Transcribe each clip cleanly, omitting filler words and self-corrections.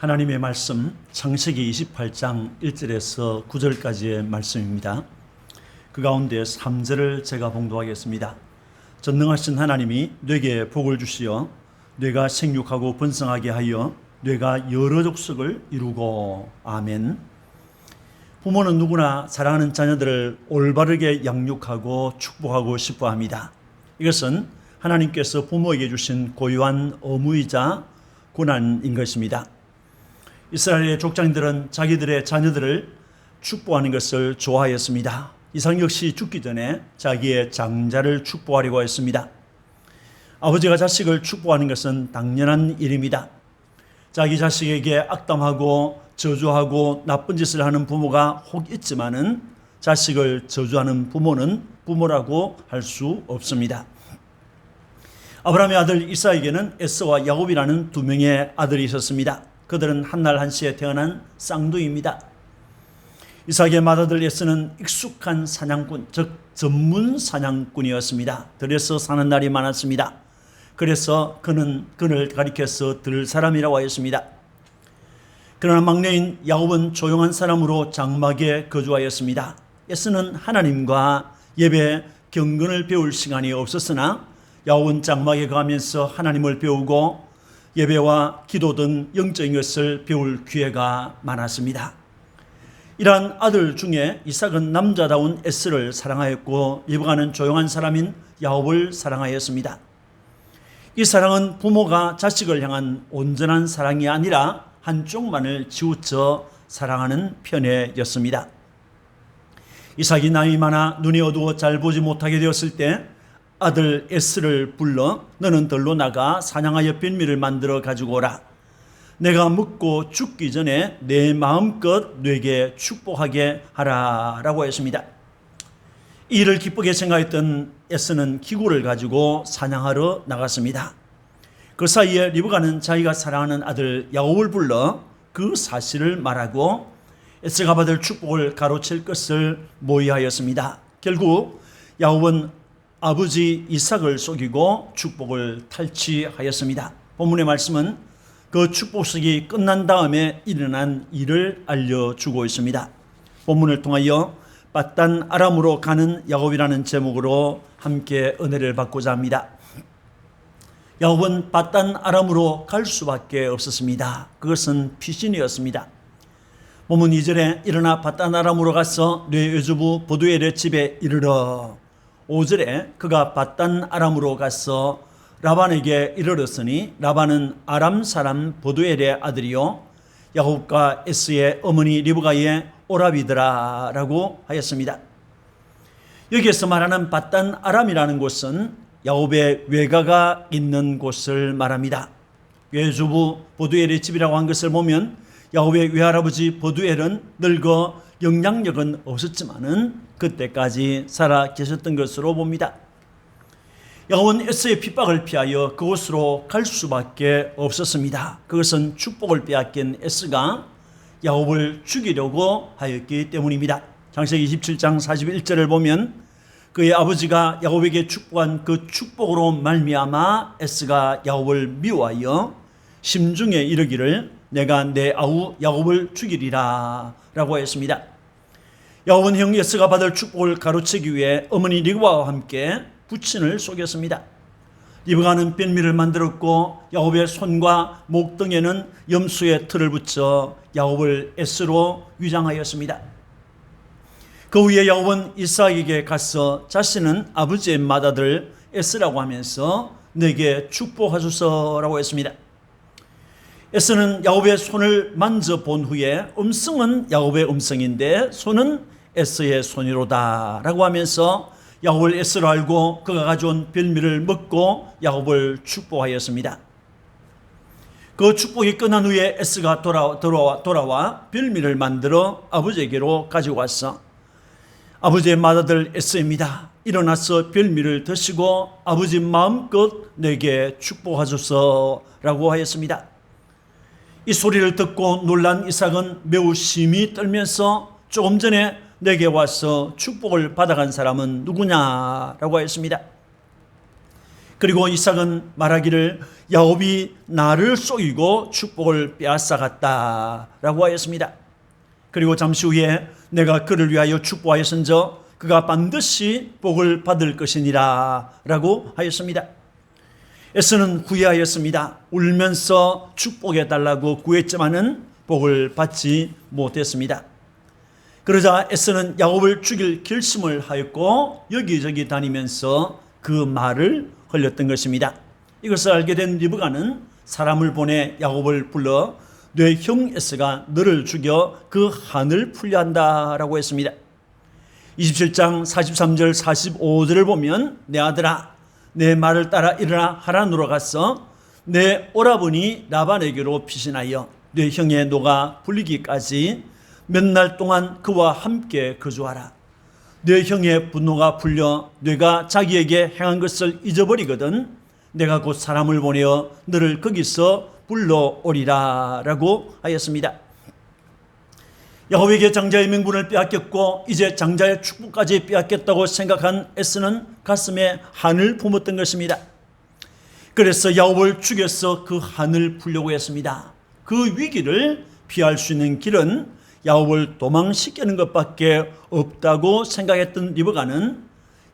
하나님의 말씀 창세기 28장 1절에서 9절까지의 말씀입니다. 그 가운데 3절을 제가 봉독하겠습니다. 전능하신 하나님이 뇌게 복을 주시어 뇌가 생육하고 번성하게 하여 뇌가 여러 족속을 이루고. 아멘. 부모는 누구나 사랑하는 자녀들을 올바르게 양육하고 축복하고 싶어 합니다. 이것은 하나님께서 부모에게 주신 고유한 의무이자 고난인 것입니다. 이스라엘의 족장들은 자기들의 자녀들을 축복하는 것을 좋아하였습니다. 이삭 역시 죽기 전에 자기의 장자를 축복하려고 했습니다. 아버지가 자식을 축복하는 것은 당연한 일입니다. 자기 자식에게 악담하고 저주하고 나쁜 짓을 하는 부모가 혹 있지만은 자식을 저주하는 부모는 부모라고 할 수 없습니다. 아브라함의 아들 이삭에게는 에서와 야곱이라는 두 명의 아들이 있었습니다. 그들은 한날 한시에 태어난 쌍둥이입니다. 이삭의 맏아들 에서는 익숙한 사냥꾼, 즉 전문 사냥꾼이었습니다. 들에서 사는 날이 많았습니다. 그래서 그를 가리켜서 들 사람이라고 하였습니다. 그러나 막내인 야곱은 조용한 사람으로 장막에 거주하였습니다. 에서는 하나님과 예배 경건을 배울 시간이 없었으나 야곱은 장막에 거하면서 하나님을 배우고 예배와 기도 등 영적인 것을 배울 기회가 많았습니다. 이러한 아들 중에 이삭은 남자다운 에스를 사랑하였고 리브가는 조용한 사람인 야곱을 사랑하였습니다. 이 사랑은 부모가 자식을 향한 온전한 사랑이 아니라 한쪽만을 치우쳐 사랑하는 편애였습니다. 이삭이 나이 많아 눈이 어두워 잘 보지 못하게 되었을 때 아들 에스를 불러 너는 들로 나가 사냥하여 별미를 만들어 가지고 오라. 내가 먹고 죽기 전에 내 마음껏 뇌게 축복하게 하라 라고 했습니다. 이 일을 기쁘게 생각했던 에스는 기구를 가지고 사냥하러 나갔습니다. 그 사이에 리브가는 자기가 사랑하는 아들 야곱을 불러 그 사실을 말하고 에스가 받을 축복을 가로챌 것을 모의하였습니다. 결국 야곱은 아버지 이삭을 속이고 축복을 탈취하였습니다. 본문의 말씀은 그 축복식이 끝난 다음에 일어난 일을 알려주고 있습니다. 본문을 통하여 밧단 아람으로 가는 야곱이라는 제목으로 함께 은혜를 받고자 합니다. 야곱은 밧단 아람으로 갈 수밖에 없었습니다. 그것은 피신이었습니다. 본문 2절에 일어나 밧단 아람으로 가서 뇌 여주부 보두엘의 집에 이르러. 5절에 그가 밧단 아람으로 가서 라반에게 이르렀으니 라반은 아람 사람 보두엘의 아들이요 야곱과 에스의 어머니 리브가의 오라비더라 라고 하였습니다. 여기에서 말하는 밧단 아람이라는 곳은 야곱의 외가가 있는 곳을 말합니다. 외주부 보두엘의 집이라고 한 것을 보면 야곱의 외할아버지 보두엘은 늙어 영향력은 없었지만은 그때까지 살아 계셨던 것으로 봅니다. 야곱은 에스의 핍박을 피하여 그곳으로 갈 수밖에 없었습니다. 그것은 축복을 빼앗긴 에스가 야곱을 죽이려고 하였기 때문입니다. 창세기 27장 41절을 보면 그의 아버지가 야곱에게 축복한 그 축복으로 말미암아 에스가 야곱을 미워하여 심중에 이르기를 내가 내 아우 야곱을 죽이리라 라고 했습니다. 야곱은 형 에스가 받을 축복을 가로채기 위해 어머니 리브가와 함께 부친을 속였습니다. 리브가는 별미를 만들었고 야곱의 손과 목 등에는 염소의 털을 붙여 야곱을 에스로 위장하였습니다. 그 후에 야곱은 이삭에게 가서 자신은 아버지의 맏아들 에스라고 하면서 내게 축복하소서라고 했습니다. 에스는 야곱의 손을 만져본 후에 음성은 야곱의 음성인데 손은 에스의 손이로다 라고 하면서 야곱을 에스로 알고 그가 가져온 별미를 먹고 야곱을 축복하였습니다. 그 축복이 끝난 후에 에스가 돌아와 별미를 만들어 아버지에게로 가지고 왔어. 아버지의 맏아들 에스입니다. 일어나서 별미를 드시고 아버지 마음껏 내게 축복하소서 라고 하였습니다. 이 소리를 듣고 놀란 이삭은 매우 심히 떨면서 조금 전에 내게 와서 축복을 받아간 사람은 누구냐라고 했습니다. 그리고 이삭은 말하기를 야곱이 나를 속이고 축복을 빼앗아갔다라고 하였습니다. 그리고 잠시 후에 내가 그를 위하여 축복하였은저 그가 반드시 복을 받을 것이니라 라고 하였습니다. 에서는 후회하였습니다. 울면서 축복해 달라고 구했지만은 복을 받지 못했습니다. 그러자 에서는 야곱을 죽일 결심을 하였고 여기저기 다니면서 그 말을 흘렸던 것입니다. 이것을 알게 된 리브가는 사람을 보내 야곱을 불러 내 형 에서가 너를 죽여 그 한을 풀려 한다라고 했습니다. 27장 43절 45절을 보면 내 아들아 내 말을 따라 일어나 하란으로 가서 내 오라버니 라반에게로 피신하여 내 형의 노가 풀리기까지 몇 날 동안 그와 함께 거주하라. 내 형의 분노가 풀려 뇌가 자기에게 행한 것을 잊어버리거든 내가 곧 사람을 보내어 너를 거기서 불러오리라 라고 하였습니다. 야곱에게 장자의 명분을 빼앗겼고 이제 장자의 축복까지 빼앗겼다고 생각한 에서는 가슴에 한을 품었던 것입니다. 그래서 야곱을 죽여서 그 한을 풀려고 했습니다. 그 위기를 피할 수 있는 길은 야곱을 도망시키는 것밖에 없다고 생각했던 리브가는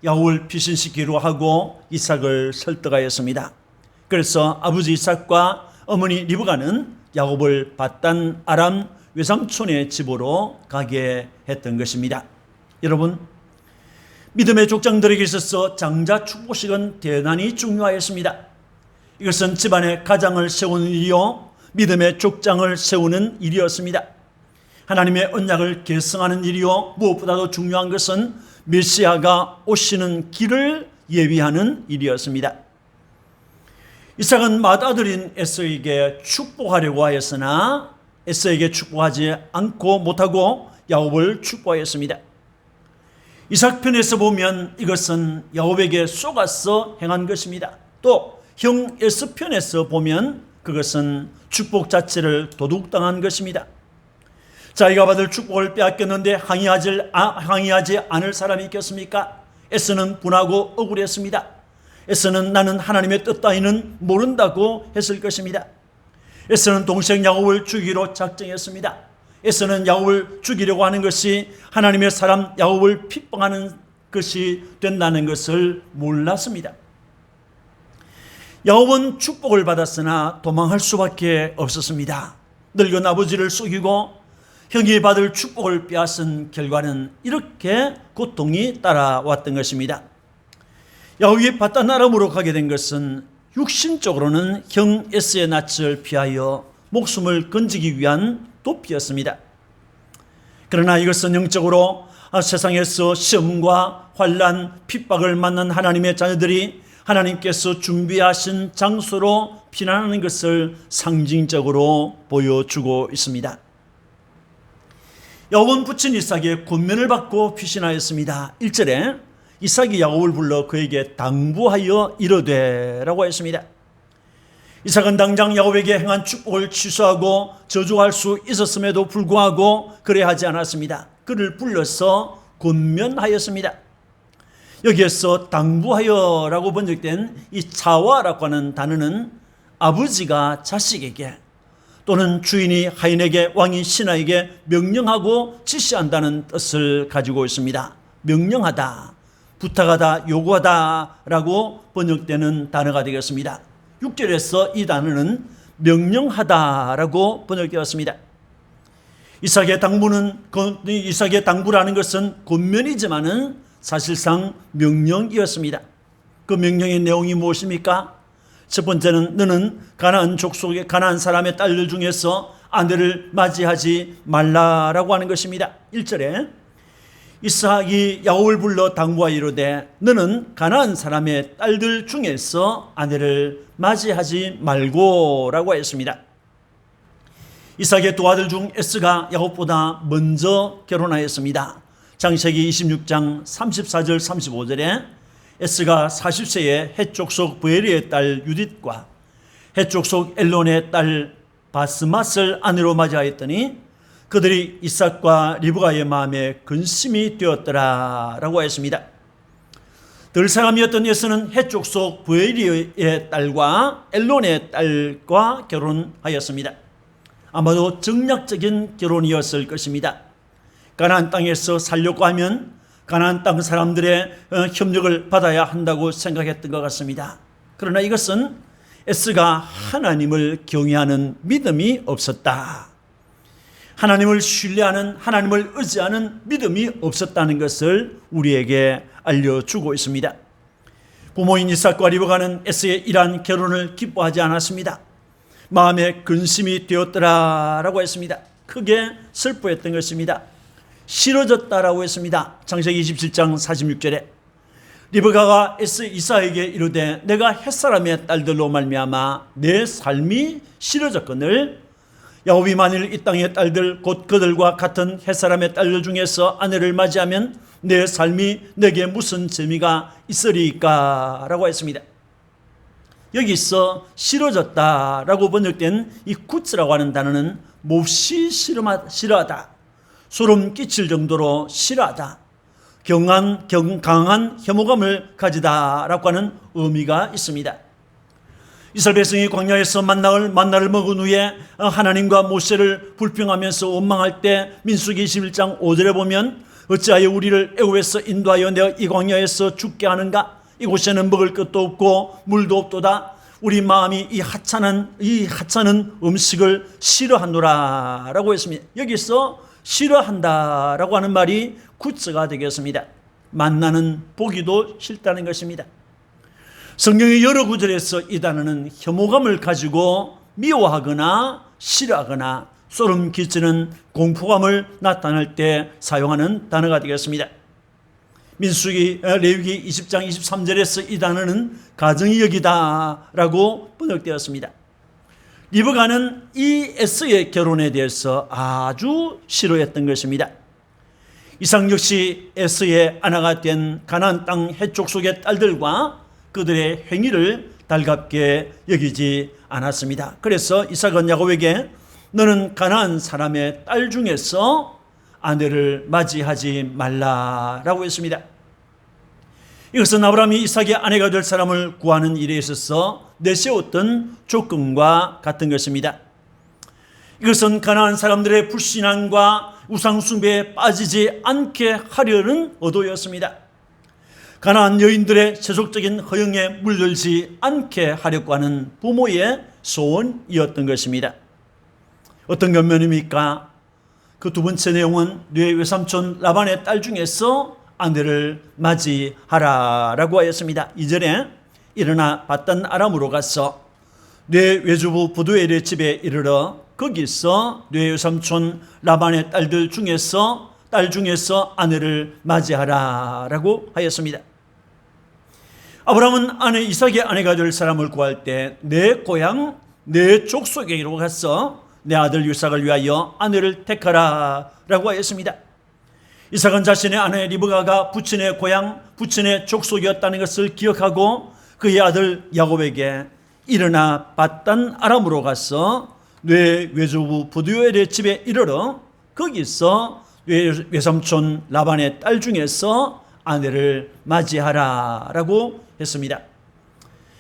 야곱을 피신시키기로 하고 이삭을 설득하였습니다. 그래서 아버지 이삭과 어머니 리브가는 야곱을 밧단 아람 외삼촌의 집으로 가게 했던 것입니다. 여러분, 믿음의 족장들에게 있어서 장자 축복식은 대단히 중요하였습니다. 이것은 집안의 가장을 세우는 일이요 믿음의 족장을 세우는 일이었습니다. 하나님의 언약을 계승하는 일이요 무엇보다도 중요한 것은 메시아가 오시는 길을 예비하는 일이었습니다. 이삭은 맏아들인 에서에게 축복하려고 하였으나 에서에게 축복하지 않고 못하고 야곱을 축복하였습니다. 이삭 편에서 보면 이것은 야곱에게 속아서 행한 것입니다. 또 형 에서 편에서 보면 그것은 축복 자체를 도둑당한 것입니다. 자기가 받을 축복을 빼앗겼는데 항의하지 않을 사람이 있겠습니까? 에서는 분하고 억울했습니다. 에서는 나는 하나님의 뜻 따위는 모른다고 했을 것입니다. 에서는 동생 야곱을 죽이기로 작정했습니다. 에서는 야곱을 죽이려고 하는 것이 하나님의 사람 야곱을 핍박하는 것이 된다는 것을 몰랐습니다. 야곱은 축복을 받았으나 도망할 수밖에 없었습니다. 늙은 아버지를 속이고 형이 받을 축복을 빼앗은 결과는 이렇게 고통이 따라왔던 것입니다. 야곱이 밧단 아람으로 가게 된 것은 육신적으로는 형 에서의 낯을 피하여 목숨을 건지기 위한 도피였습니다. 그러나 이것은 영적으로 세상에서 시험과 환난, 핍박을 만난 하나님의 자녀들이 하나님께서 준비하신 장소로 피난하는 것을 상징적으로 보여주고 있습니다. 야곱은 부친 이삭의 권면을 받고 피신하였습니다. 1절에 이삭이 야곱을 불러 그에게 당부하여 이르되 라고 했습니다. 이삭은 당장 야곱에게 행한 축복을 취소하고 저주할 수 있었음에도 불구하고 그래 하지 않았습니다. 그를 불러서 권면하였습니다. 여기에서 당부하여라고 번역된 이 차와라고 하는 단어는 아버지가 자식에게 또는 주인이 하인에게 왕이 신하에게 명령하고 지시한다는 뜻을 가지고 있습니다. 명령하다, 부탁하다, 요구하다 라고 번역되는 단어가 되겠습니다. 6절에서 이 단어는 명령하다라고 번역되었습니다. 이삭의 당부라는 것은 권면이지만은 사실상 명령이었습니다. 그 명령의 내용이 무엇입니까? 첫 번째는 너는 가나안 족속의 가나안 사람의 딸들 중에서 아내를 맞이하지 말라라고 하는 것입니다. 1절에 이삭이 야곱을 불러 당부하여 이르되 너는 가나안 사람의 딸들 중에서 아내를 맞이하지 말고라고 했습니다. 이삭의 두 아들 중 에스가 야곱보다 먼저 결혼하였습니다. 창세기 26장 34절 35절에 에스가 40세에 헷족속 부에리의 딸 유딧과 헷족속 엘론의 딸 바스맛을 아내로 맞이하였더니 그들이 이삭과 리브가의 마음에 근심이 되었더라 라고 했습니다. 들 사람이었던 에서는 해족속 부에리의 딸과 엘론의 딸과 결혼하였습니다. 아마도 정략적인 결혼이었을 것입니다. 가나안 땅에서 살려고 하면 가나안 땅 사람들의 협력을 받아야 한다고 생각했던 것 같습니다. 그러나 이것은 에스가 하나님을 경외하는 믿음이 없었다. 하나님을 신뢰하는, 하나님을 의지하는 믿음이 없었다는 것을 우리에게 알려주고 있습니다. 부모인 이삭과 리브가는 에스의 이러한 결혼을 기뻐하지 않았습니다. 마음에 근심이 되었더라라고 했습니다. 크게 슬퍼했던 것입니다. 싫어졌다라고 했습니다. 창세기 27장 46절에 리브가가 에스 이삭에게 이르되 내가 햇사람의 딸들로 말미암아 내 삶이 싫어졌거늘 야곱이 만일 이 땅의 딸들 곧 그들과 같은 햇사람의 딸들 중에서 아내를 맞이하면 내 삶이 내게 무슨 재미가 있으리까 라고 했습니다. 여기서 싫어졌다라고 번역된 이 구츠라고 하는 단어는 몹시 싫어하다, 소름 끼칠 정도로 싫어하다, 강한 혐오감을 가지다라고 하는 의미가 있습니다. 이스라엘 백성이 광야에서 만나를 먹은 후에 하나님과 모세를 불평하면서 원망할 때 민수기 21장 5절에 보면 어찌하여 우리를 애굽에서 인도하여 내가 이 광야에서 죽게 하는가? 이곳에는 먹을 것도 없고 물도 없도다. 우리 마음이 이 하찮은 음식을 싫어하노라 라고 했습니다. 여기서 싫어한다라고 하는 말이 구츠가 되겠습니다. 만나는 보기도 싫다는 것입니다. 성경의 여러 구절에서 이 단어는 혐오감을 가지고 미워하거나 싫어하거나 소름 끼치는 공포감을 나타낼 때 사용하는 단어가 되겠습니다. 레위기 20장 23절에서 이 단어는 가정의 역이다라고 번역되었습니다. 리브가는 이 에스의 결혼에 대해서 아주 싫어했던 것입니다. 이삭 역시 에스의 아내가 된 가나안 땅 해족속의 딸들과 그들의 행위를 달갑게 여기지 않았습니다. 그래서 이삭은 야곱에게 너는 가나안 사람의 딸 중에서 아내를 맞이하지 말라라고 했습니다. 이것은 아브라함이 이삭의 아내가 될 사람을 구하는 일에 있어서 내세웠던 조건과 같은 것입니다. 이것은 가나안 사람들의 불신앙과 우상숭배에 빠지지 않게 하려는 의도였습니다. 가나안 여인들의 세속적인 허영에 물들지 않게 하려고 하는 부모의 소원이었던 것입니다. 어떤 면입니까? 그 두 번째 내용은 네 외삼촌 라반의 딸 중에서 아내를 맞이하라라고 하였습니다. 2절에 일어나 밧단 아람으로 가서 네 외주부 부두엘의 집에 이르러 거기서 네 외삼촌 라반의 딸 중에서 아내를 맞이하라라고 하였습니다. 아브라함은 이삭의 아내가 될 사람을 구할 때 내 고향, 내 족속에로 가서 내 아들 이삭을 위하여 아내를 택하라라고 하였습니다. 이삭은 자신의 아내 리브가가 부친의 고향, 부친의 족속이었다는 것을 기억하고 그의 아들 야곱에게 일어나 밧단 아람으로 가서 네 외조부 부두엘의 집에 이르러 거기서 외삼촌 라반의 딸 중에서 아내를 맞이하라라고 했습니다.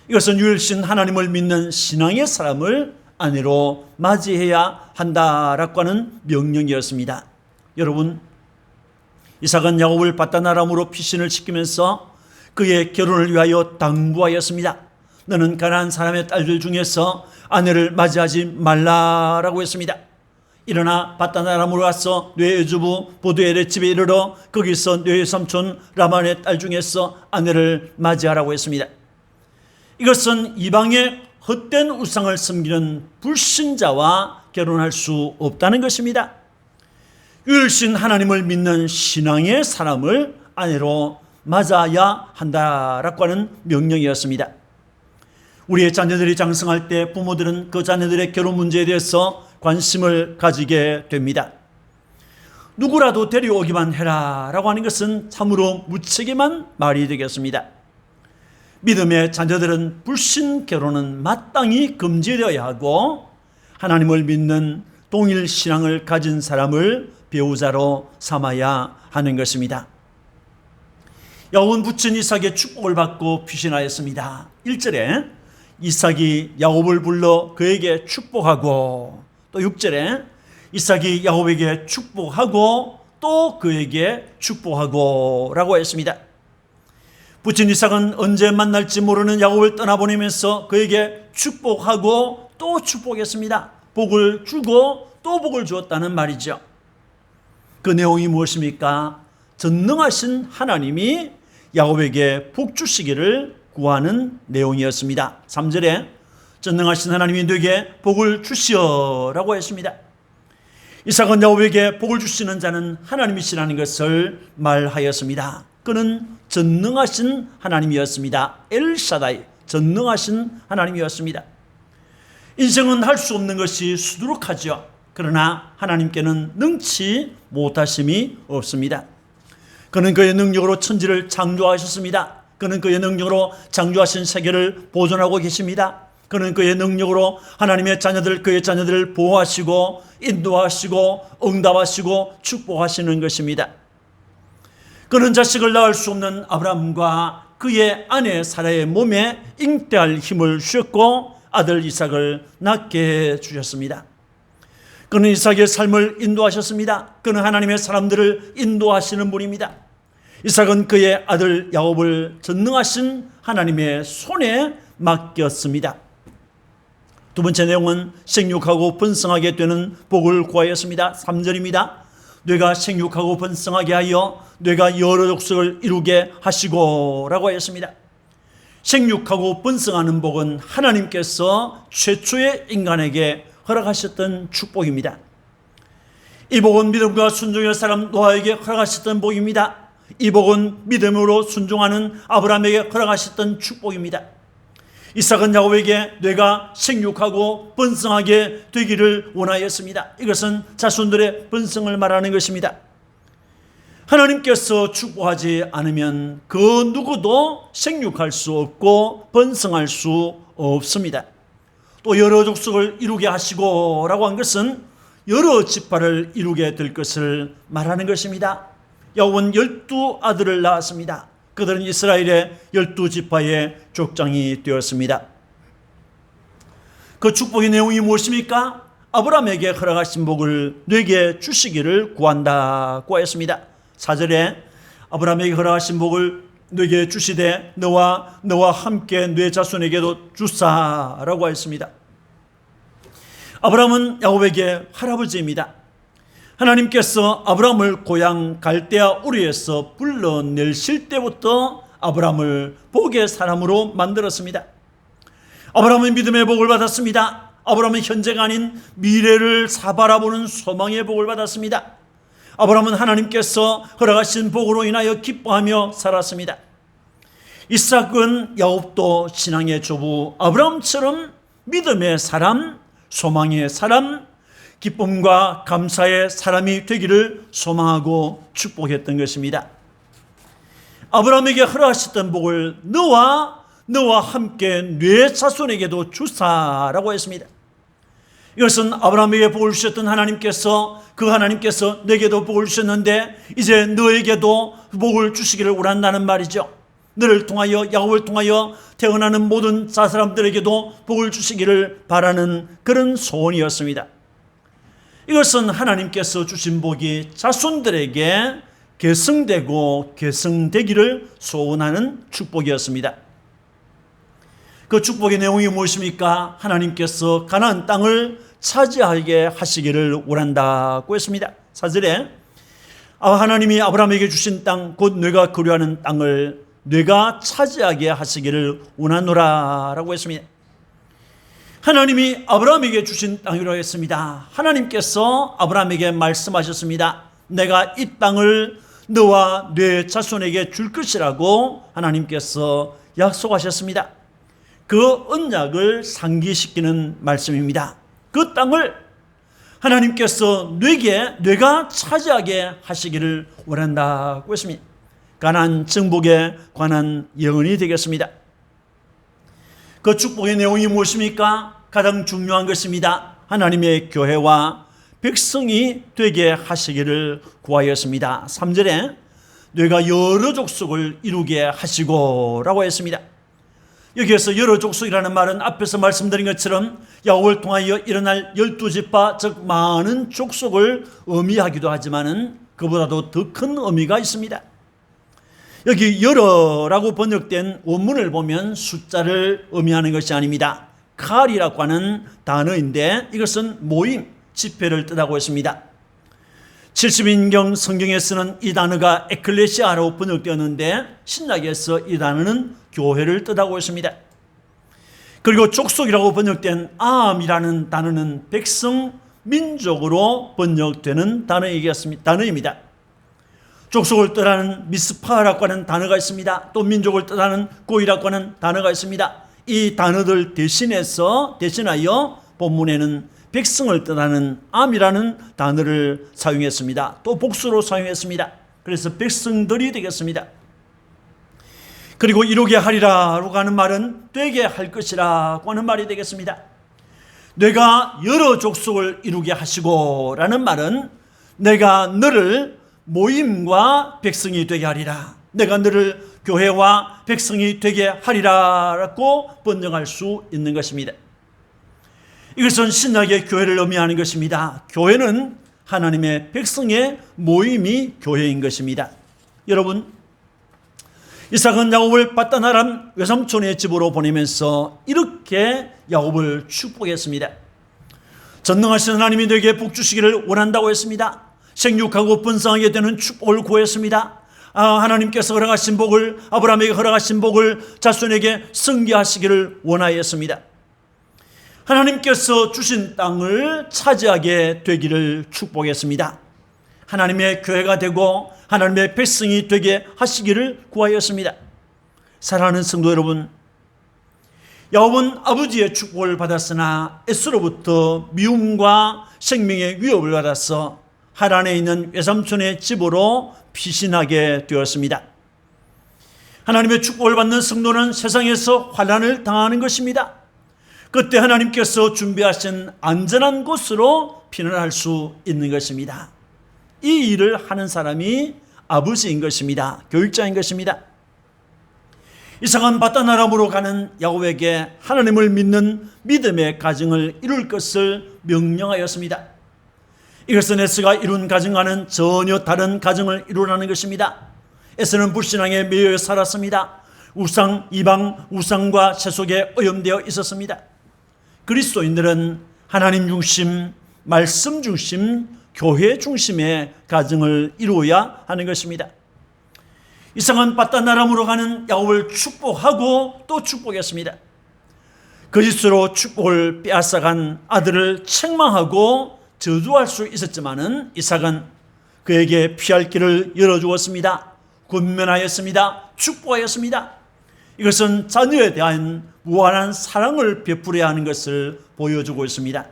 이것은 유일신 하나님을 믿는 신앙의 사람을 아내로 맞이해야 한다라고 하는 명령이었습니다. 여러분, 이삭은 야곱을 밧단 아람으로 피신을 시키면서 그의 결혼을 위하여 당부하였습니다. 너는 가나안 사람의 딸들 중에서 아내를 맞이하지 말라라고 했습니다. 일어나 밧단 아람으로 가서 네 외주부 부두엘의 집에 이르러 거기서 네 삼촌 라반의 딸 중에서 아내를 맞이하라고 했습니다. 이것은 이방의 헛된 우상을 섬기는 불신자와 결혼할 수 없다는 것입니다. 유일신 하나님을 믿는 신앙의 사람을 아내로 맞아야 한다라고 하는 명령이었습니다. 우리의 자녀들이 장성할 때 부모들은 그 자녀들의 결혼 문제에 대해서 관심을 가지게 됩니다. 누구라도 데려오기만 해라 라고 하는 것은 참으로 무책임한 말이 되겠습니다. 믿음의 자녀들은 불신 결혼은 마땅히 금지되어야 하고 하나님을 믿는 동일 신앙을 가진 사람을 배우자로 삼아야 하는 것입니다. 야곱은 부친 이삭의 축복을 받고 피신하였습니다. 1절에 이삭이 야곱을 불러 그에게 축복하고, 또 6절에 이삭이 야곱에게 축복하고 또 그에게 축복하고 라고 했습니다. 부친 이삭은 언제 만날지 모르는 야곱을 떠나보내면서 그에게 축복하고 또 축복했습니다. 복을 주고 또 복을 주었다는 말이죠. 그 내용이 무엇입니까? 전능하신 하나님이 야곱에게 복 주시기를 구하는 내용이었습니다. 3절에 전능하신 하나님이 너에게 복을 주시어라고 했습니다. 이삭은 야곱에게 복을 주시는 자는 하나님이시라는 것을 말하였습니다. 그는 전능하신 하나님이었습니다. 엘샤다이, 전능하신 하나님이었습니다. 인생은 할 수 없는 것이 수두룩하죠. 그러나 하나님께는 능치 못하심이 없습니다. 그는 그의 능력으로 천지를 창조하셨습니다. 그는 그의 능력으로 창조하신 세계를 보존하고 계십니다. 그는 그의 능력으로 하나님의 자녀들, 그의 자녀들을 보호하시고 인도하시고 응답하시고 축복하시는 것입니다. 그는 자식을 낳을 수 없는 아브라함과 그의 아내 사라의 몸에 잉태할 힘을 주셨고 아들 이삭을 낳게 해주셨습니다. 그는 이삭의 삶을 인도하셨습니다. 그는 하나님의 사람들을 인도하시는 분입니다. 이삭은 그의 아들 야곱을 전능하신 하나님의 손에 맡겼습니다. 두 번째 내용은 생육하고 번성하게 되는 복을 구하였습니다. 3절입니다. 뇌가 생육하고 번성하게 하여 뇌가 여러 족속을 이루게 하시고 라고 하였습니다. 생육하고 번성하는 복은 하나님께서 최초의 인간에게 허락하셨던 축복입니다. 이 복은 믿음과 순종의 사람 노아에게 허락하셨던 복입니다. 이 복은 믿음으로 순종하는 아브라함에게 허락하셨던 축복입니다. 이삭은 야곱에게 뇌가 생육하고 번성하게 되기를 원하였습니다. 이것은 자손들의 번성을 말하는 것입니다. 하나님께서 축복하지 않으면 그 누구도 생육할 수 없고 번성할 수 없습니다. 또 여러 족속을 이루게 하시고 라고 한 것은 여러 지파를 이루게 될 것을 말하는 것입니다. 야곱은 12아들을 낳았습니다. 그들은 이스라엘의 12지파의 족장이 되었습니다. 그 축복의 내용이 무엇입니까? 아브라함에게 허락하신 복을 너에게 주시기를 구한다고 했습니다. 4절에 아브라함에게 허락하신 복을 너에게 주시되 너와 함께 네 자손에게도 주사라고 했습니다. 아브라함은 야곱에게 할아버지입니다. 하나님께서 아브라함을 고향 갈대아 우르에서 불러내실 때부터 아브라함을 복의 사람으로 만들었습니다. 아브라함은 믿음의 복을 받았습니다. 아브라함은 현재가 아닌 미래를 바라보는 소망의 복을 받았습니다. 아브라함은 하나님께서 허락하신 복으로 인하여 기뻐하며 살았습니다. 이삭은 야곱도 신앙의 조부 아브라함처럼 믿음의 사람, 소망의 사람, 기쁨과 감사의 사람이 되기를 소망하고 축복했던 것입니다. 아브라함에게 허락하셨던 복을 너와 함께 네 자손에게도 주사라고 했습니다. 이것은 아브라함에게 복을 주셨던 하나님께서 내게도 복을 주셨는데 이제 너에게도 복을 주시기를 원한다는 말이죠. 너를 통하여 야곱을 통하여 태어나는 모든 사람들에게도 복을 주시기를 바라는 그런 소원이었습니다. 이것은 하나님께서 주신 복이 자손들에게 계승되고 계승되기를 소원하는 축복이었습니다. 그 축복의 내용이 무엇입니까? 하나님께서 가나안 땅을 차지하게 하시기를 원한다고 했습니다. 4절에 하나님이 아브라함에게 주신 땅, 곧 너가 거류하는 땅을 너가 차지하게 하시기를 원하노라 라고 했습니다. 하나님이 아브라함에게 주신 땅이라고 했습니다. 하나님께서 아브라함에게 말씀하셨습니다. 내가 이 땅을 너와 네 자손에게 줄 것이라고 하나님께서 약속하셨습니다. 그 언약을 상기시키는 말씀입니다. 그 땅을 하나님께서 너가 차지하게 하시기를 원한다고 했습니다. 가나안 정복에 관한 예언이 되겠습니다. 그 축복의 내용이 무엇입니까? 가장 중요한 것입니다. 하나님의 교회와 백성이 되게 하시기를 구하였습니다. 3절에 뇌가 여러 족속을 이루게 하시고라고 했습니다. 여기에서 여러 족속이라는 말은 앞에서 말씀드린 것처럼 야곱을 통하여 일어날 12지파 즉 많은 족속을 의미하기도 하지만은 그보다도 더 큰 의미가 있습니다. 여기 여러라고 번역된 원문을 보면 숫자를 의미하는 것이 아닙니다. 칼이라고 하는 단어인데 이것은 모임, 집회를 뜻하고 있습니다. 70인경 성경에 쓰는 이 단어가 에클레시아로 번역되었는데 신약에서 이 단어는 교회를 뜻하고 있습니다. 그리고 족속이라고 번역된 암이라는 단어는 백성, 민족으로 번역되는 단어입니다. 족속을 뜻하는 미스파라고 하는 단어가 있습니다. 또 민족을 뜻하는 고이라고 하는 단어가 있습니다. 이 단어들 대신하여 본문에는 백성을 뜻하는 암이라는 단어를 사용했습니다. 또 복수로 사용했습니다. 그래서 백성들이 되겠습니다. 그리고 이루게 하리라고 하는 말은 되게 할 것이라고 하는 말이 되겠습니다. 내가 여러 족속을 이루게 하시고 라는 말은 내가 너를 모임과 백성이 되게 하리라. 내가 너를 교회와 백성이 되게 하리라라고 번역할 수 있는 것입니다. 이것은 신약의 교회를 의미하는 것입니다. 교회는 하나님의 백성의 모임이 교회인 것입니다. 여러분, 이삭은 야곱을 밧단 아람 외삼촌의 집으로 보내면서 이렇게 야곱을 축복했습니다. 전능하신 하나님이 너에게 복 주시기를 원한다고 했습니다. 생육하고 번성하게 되는 축복을 구했습니다. 하나님께서 허락하신 복을, 아브라함에게 허락하신 복을 자손에게 승계하시기를 원하였습니다. 하나님께서 주신 땅을 차지하게 되기를 축복했습니다. 하나님의 교회가 되고 하나님의 백성이 되게 하시기를 구하였습니다. 사랑하는 성도 여러분, 야곱은 아버지의 축복을 받았으나 에스로부터 미움과 생명의 위협을 받아서 하란에 있는 외삼촌의 집으로 피신하게 되었습니다. 하나님의 축복을 받는 성도는 세상에서 환난을 당하는 것입니다. 그때 하나님께서 준비하신 안전한 곳으로 피난할 수 있는 것입니다. 이 일을 하는 사람이 아버지인 것입니다. 교육자인 것입니다. 이삭은 밧단 아람으로 가는 야곱에게 하나님을 믿는 믿음의 가정을 이룰 것을 명령하였습니다. 이것은 에스가 이룬 가정과는 전혀 다른 가정을 이루라는 것입니다. 에스는 불신앙에 매여 살았습니다. 이방 우상과 세속에 오염되어 있었습니다. 그리스도인들은 하나님 중심, 말씀 중심, 교회 중심의 가정을 이루어야 하는 것입니다. 이삭은 밧단 아람으로 가는 야곱을 축복하고 또 축복했습니다. 거짓으로 축복을 빼앗아간 아들을 책망하고 저주할 수 있었지만은 이삭은 그에게 피할 길을 열어주었습니다. 권면하였습니다. 축복하였습니다. 이것은 자녀에 대한 무한한 사랑을 베풀어야 하는 것을 보여주고 있습니다.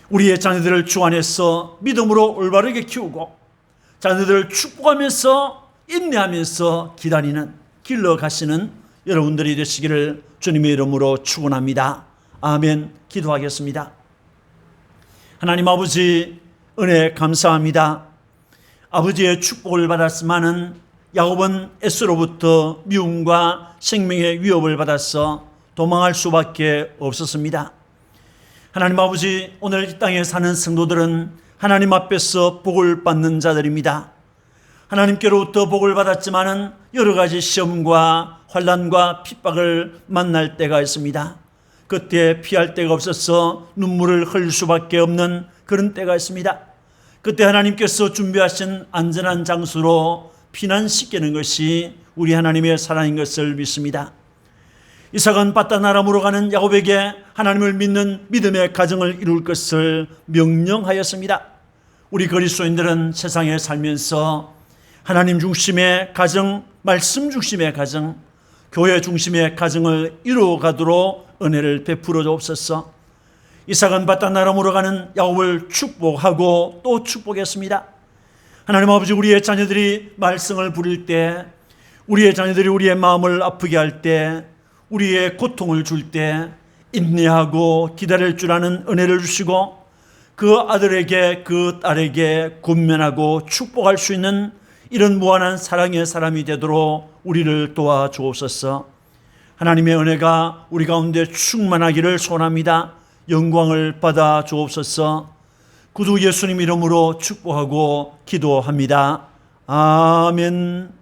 우리의 자녀들을 주 안에서 믿음으로 올바르게 키우고 자녀들을 축복하면서 인내하면서 기다리는 길러 가시는 여러분들이 되시기를 주님의 이름으로 축원합니다. 아멘. 기도하겠습니다. 하나님 아버지, 은혜 감사합니다. 아버지의 축복을 받았지만은 야곱은 에스로부터 미움과 생명의 위협을 받아서 도망할 수밖에 없었습니다. 하나님 아버지, 오늘 이 땅에 사는 성도들은 하나님 앞에서 복을 받는 자들입니다. 하나님께로부터 복을 받았지만은 여러 가지 시험과 환난과 핍박을 만날 때가 있습니다. 그때 피할 데가 없어서 눈물을 흘릴 수밖에 없는 그런 때가 있습니다. 그때 하나님께서 준비하신 안전한 장소로 피난시키는 것이 우리 하나님의 사랑인 것을 믿습니다. 이삭은 밧단 아람으로 가는 야곱에게 하나님을 믿는 믿음의 가정을 이룰 것을 명령하였습니다. 우리 그리스도인들은 세상에 살면서 하나님 중심의 가정, 말씀 중심의 가정, 교회 중심의 가정을 이루어가도록 은혜를 베풀어 주옵소서. 이삭은 밧단 아람으로 가는 야곱을 축복하고 또 축복했습니다. 하나님 아버지, 우리의 자녀들이 말썽을 부릴 때, 우리의 자녀들이 우리의 마음을 아프게 할 때, 우리의 고통을 줄 때 인내하고 기다릴 줄 아는 은혜를 주시고 그 아들에게 그 딸에게 권면하고 축복할 수 있는 이런 무한한 사랑의 사람이 되도록 우리를 도와주옵소서. 하나님의 은혜가 우리 가운데 충만하기를 소원합니다. 영광을 받아 주옵소서. 구주 예수님 이름으로 축복하고 기도합니다. 아멘.